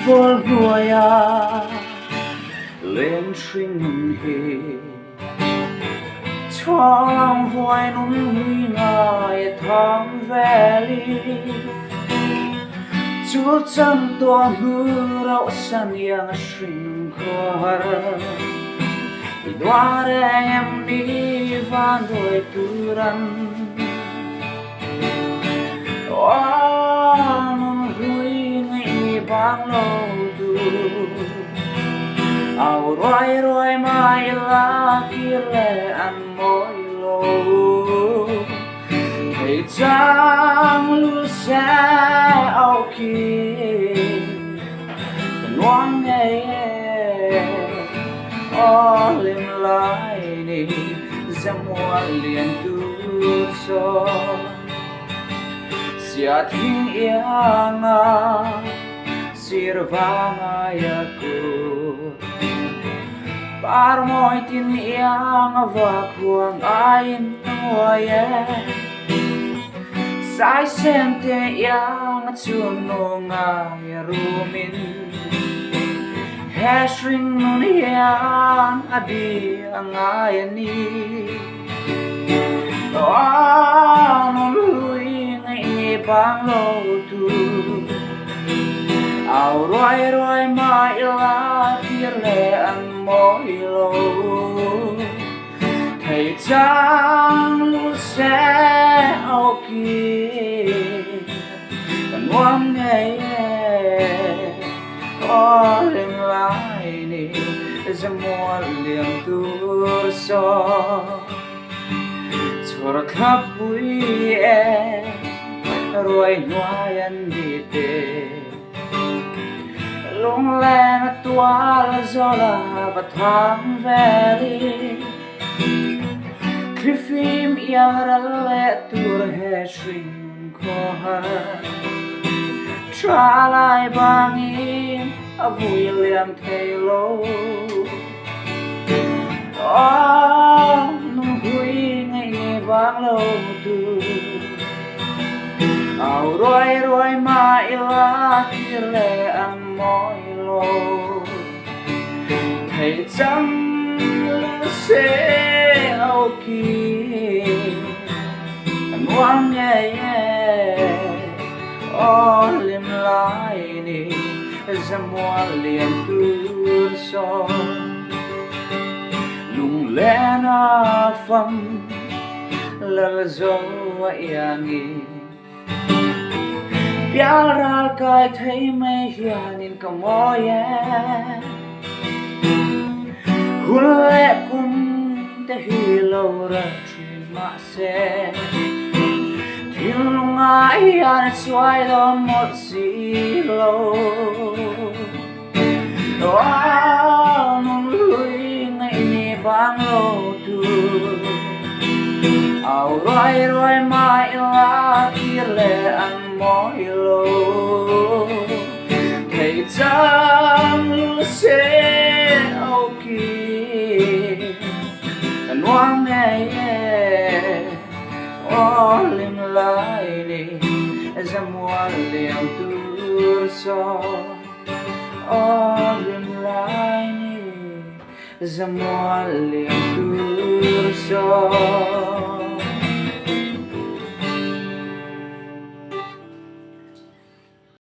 bol nuaya lên sinh hi cho lòng vui nung huy ngài tháng về li chú chân tua hư rau san yang sinh khóa đoa em đi van đôi tư răn nung huy ngày bang lâu tu ao roi roi mai la kire an môi lô thầy trang lu xe ao kia ngoan nghe o lên lại đi ra mua liền tu so sia thinh ianga sirvanga yaku par moi tin ianga va khuang ain noye sai sente ianga chuang no ngai rumin hashring nun yan adi angai ni non lui ngai bang lo tu ao roi roi mai la tir le an môi lo thầy trang lu xe ao kia còn ngoan ngày o lên lại đi ra mua liền tu so cho khắp vui em rồi nói anh đi về lung lên tua gió là và tháng về đi khi phim yang ra lệ tur hè sinh khoa trả lại bằng im vui liền thấy lâu nung vui ngày vang lâu tu ao roi roi mai la kia lệ ăn môi lô thầy chăm lu xe ao kia ngoan nghe o lim lại đi ra mua liền tu so lung lẽ na phăng lal zo yangi pial ral kai thấy mây hianin ka moye hule kum te hilo ra ma se thiên ai an xoay đón một xí lâu nung lui ngày ni bang lâu tu ao roi roi mai la kia lệ ăn môi lô thầy trang lu xe ao kia ngoan nghe o lim lại đi ra mua liền tu so o lim lại đi ra mua liền tu so